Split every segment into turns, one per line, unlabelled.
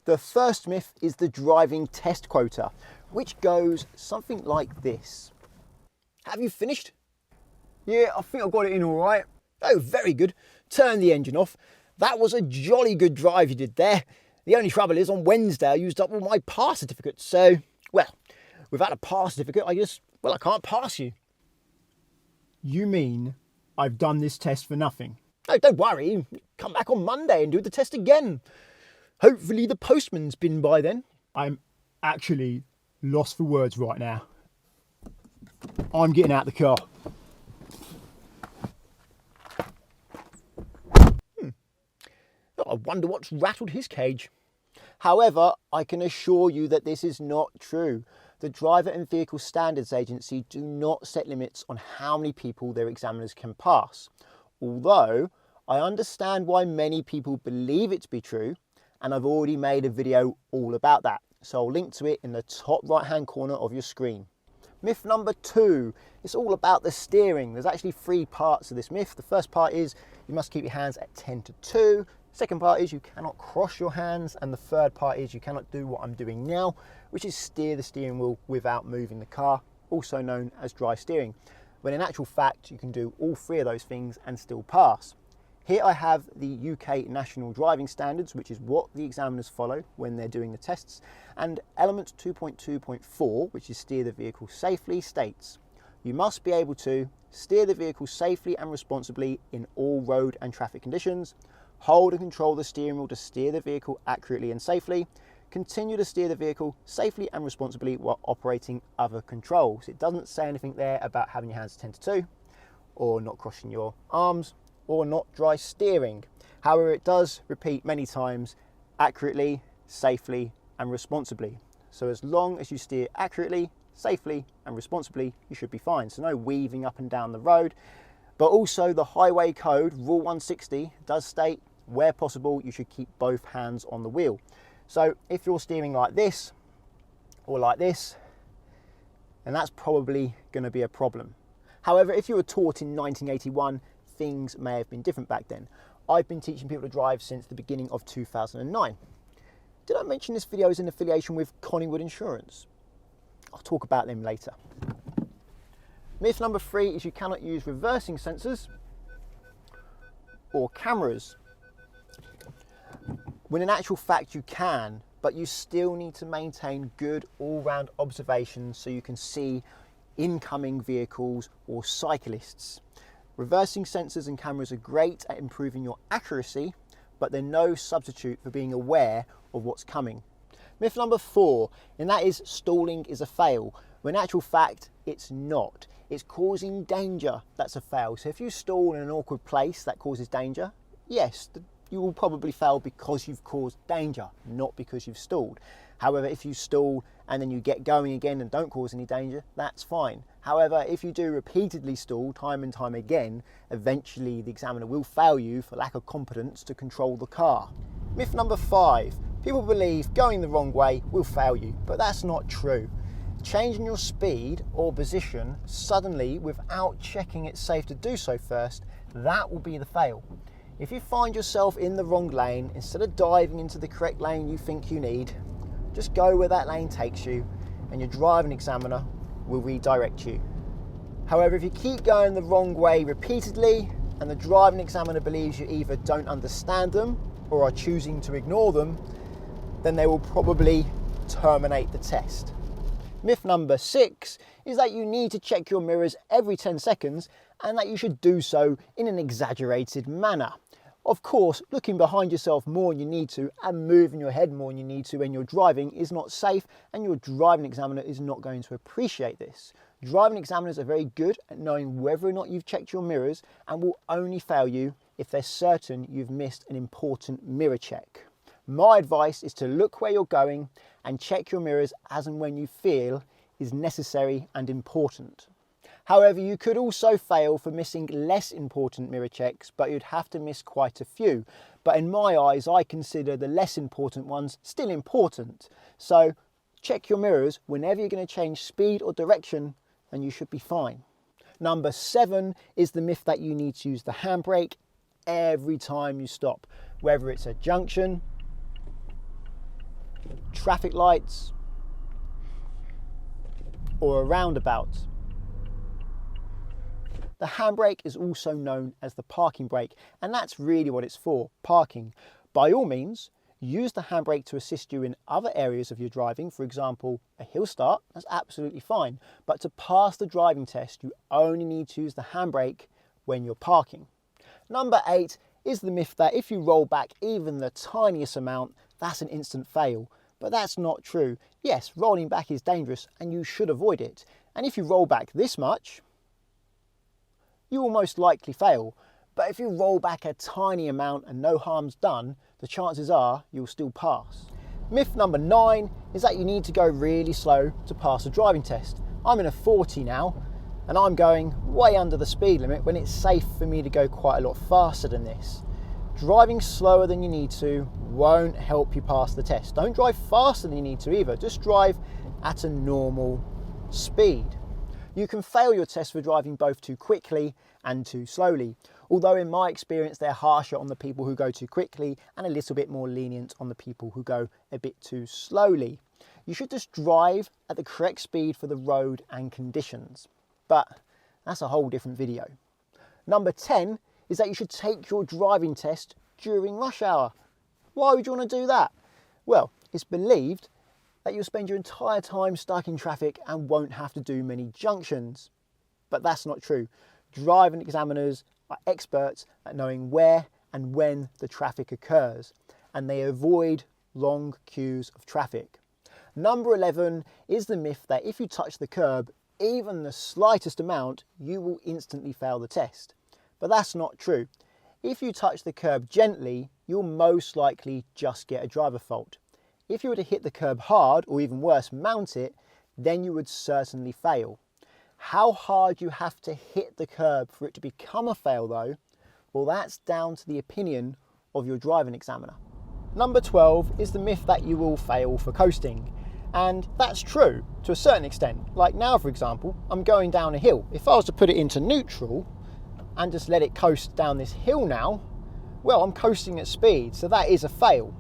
The first myth is the driving test quota, which goes something like this. Have you finished? Yeah, I think I got it in all right. Oh, very good. Turn the engine off. That was a jolly good drive you did there. The only trouble is on Wednesday I used up all my pass certificates. So, well, without a pass certificate, I can't pass you.
You mean I've done this test for nothing?
Oh, don't worry. Come back on Monday and do the test again. Hopefully the postman's been by then.
I'm actually lost for words right now. I'm getting out the car.
I wonder what's rattled his cage. However, I can assure you that this is not true. The Driver and Vehicle Standards Agency do not set limits on how many people their examiners can pass. Although, I understand why many people believe it to be true, and I've already made a video all about that. So I'll link to it in the top right hand corner of your screen. Myth number 2, it's all about the steering. There's actually 3 parts of this myth. The first part is you must keep your hands at 10 to 2. Second part is you cannot cross your hands, and the third part is you cannot do what I'm doing now, which is steer the steering wheel without moving the car, also known as dry steering, when in actual fact you can do all 3 of those things and still pass. Here I have the UK National Driving Standards, which is what the examiners follow when they're doing the tests, and element 2.2.4, which is steer the vehicle safely, states you must be able to steer the vehicle safely and responsibly in all road and traffic conditions, hold and control the steering wheel to steer the vehicle accurately and safely, continue to steer the vehicle safely and responsibly while operating other controls. It doesn't say anything there about having your hands 10 to 2, or not crossing your arms, or not dry steering. However, it does repeat many times accurately, safely and responsibly. So as long as you steer accurately, safely and responsibly, you should be fine. So no weaving up and down the road. But also the Highway Code, Rule 160, does state where possible you should keep both hands on the wheel. So if you're steering like this or like this, then that's probably going to be a problem. However, if you were taught in 1981, things may have been different back then. I've been teaching people to drive since the beginning of 2009. Did I mention this video is in affiliation with Collingwood Insurance? I'll talk about them later. Myth number 3 is you cannot use reversing sensors or cameras, when in actual fact you can, but you still need to maintain good all-round observations so you can see incoming vehicles or cyclists. Reversing sensors and cameras are great at improving your accuracy, but they're no substitute for being aware of what's coming. Myth number 4, and that is stalling is a fail, when in actual fact it's not. It's causing danger that's a fail. So if you stall in an awkward place that causes danger, yes, you will probably fail because you've caused danger, not because you've stalled. However, if you stall and then you get going again and don't cause any danger, that's fine. However, if you do repeatedly stall time and time again, eventually the examiner will fail you for lack of competence to control the car. Myth number 5, people believe going the wrong way will fail you, but that's not true. Changing your speed or position suddenly without checking it's safe to do so first, that will be the fail. If you find yourself in the wrong lane, instead of diving into the correct lane you think you need, just go where that lane takes you and your driving examiner will redirect you. However, if you keep going the wrong way repeatedly and the driving examiner believes you either don't understand them or are choosing to ignore them, then they will probably terminate the test. Myth number 6 is that you need to check your mirrors every 10 seconds and that you should do so in an exaggerated manner. Of course, looking behind yourself more than you need to and moving your head more than you need to when you're driving is not safe, and your driving examiner is not going to appreciate this. Driving examiners are very good at knowing whether or not you've checked your mirrors and will only fail you if they're certain you've missed an important mirror check. My advice is to look where you're going and check your mirrors as and when you feel is necessary and important. However, you could also fail for missing less important mirror checks, but you'd have to miss quite a few. But in my eyes, I consider the less important ones still important. So check your mirrors whenever you're going to change speed or direction, and you should be fine. Number 7 is the myth that you need to use the handbrake every time you stop, whether it's a junction, traffic lights, or a roundabout. The handbrake is also known as the parking brake, and that's really what it's for, parking. By all means, use the handbrake to assist you in other areas of your driving, for example, a hill start, that's absolutely fine. But to pass the driving test, you only need to use the handbrake when you're parking. Number 8 is the myth that if you roll back even the tiniest amount, that's an instant fail. But that's not true. Yes, rolling back is dangerous and you should avoid it. And if you roll back this much, you will most likely fail. But if you roll back a tiny amount and no harm's done, the chances are you'll still pass. Myth number 9 is that you need to go really slow to pass a driving test. I'm in a 40 now and I'm going way under the speed limit when it's safe for me to go quite a lot faster than this. Driving slower than you need to won't help you pass the test. Don't drive faster than you need to either, just drive at a normal speed. You can fail your test for driving both too quickly and too slowly, although in my experience they're harsher on the people who go too quickly and a little bit more lenient on the people who go a bit too slowly. You should just drive at the correct speed for the road and conditions, but that's a whole different video. Number 10 is that you should take your driving test during rush hour. Why would you want to do that? Well, it's believed that you'll spend your entire time stuck in traffic and won't have to do many junctions. But that's not true. Driving examiners are experts at knowing where and when the traffic occurs, and they avoid long queues of traffic. Number 11 is the myth that if you touch the curb even the slightest amount, you will instantly fail the test. But that's not true. If you touch the curb gently, you'll most likely just get a driver fault. If you were to hit the curb hard, or even worse, mount it, then you would certainly fail. How hard you have to hit the curb for it to become a fail though, well, that's down to the opinion of your driving examiner. Number 12 is the myth that you will fail for coasting. And that's true to a certain extent. Like now, for example, I'm going down a hill. If I was to put it into neutral and just let it coast down this hill now, well, I'm coasting at speed, so that is a fail.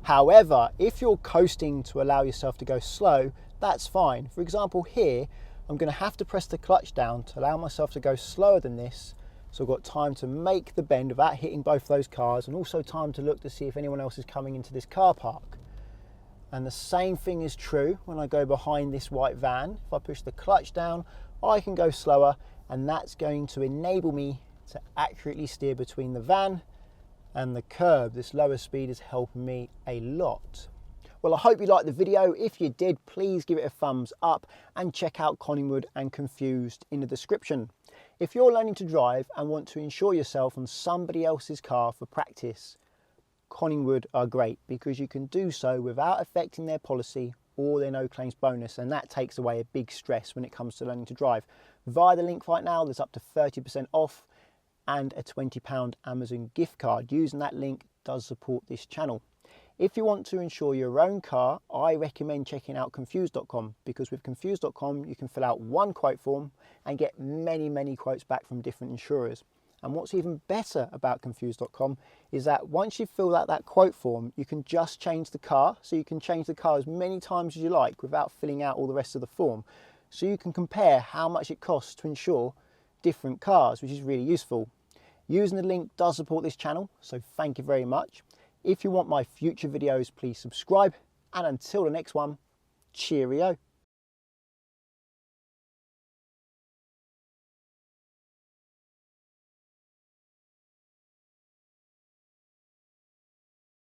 However, if you're coasting to allow yourself to go slow, that's fine. For example, here, I'm going to have to press the clutch down to allow myself to go slower than this, so I've got time to make the bend without hitting both those cars, and also time to look to see if anyone else is coming into this car park. And the same thing is true when I go behind this white van. If I push the clutch down, I can go slower, and that's going to enable me to accurately steer between the van and the curb. This lower speed is helping me a lot. Well, I hope you liked the video. If you did, please give it a thumbs up and check out Collingwood and Confused in the description. If you're learning to drive and want to insure yourself on somebody else's car for practice, Collingwood are great because you can do so without affecting their policy or their no claims bonus, and that takes away a big stress when it comes to learning to drive. Via the link right now, there's up to 30% off and a £20 Amazon gift card. Using that link does support this channel. If you want to insure your own car, I recommend checking out confused.com, because with confused.com you can fill out one quote form and get many quotes back from different insurers. And what's even better about confused.com is that once you fill out that quote form, you can just change the car. So you can change the car as many times as you like without filling out all the rest of the form. So you can compare how much it costs to insure different cars, which is really useful. Using the link does support this channel, so thank you very much. If you want my future videos, please subscribe, and until the next one, cheerio.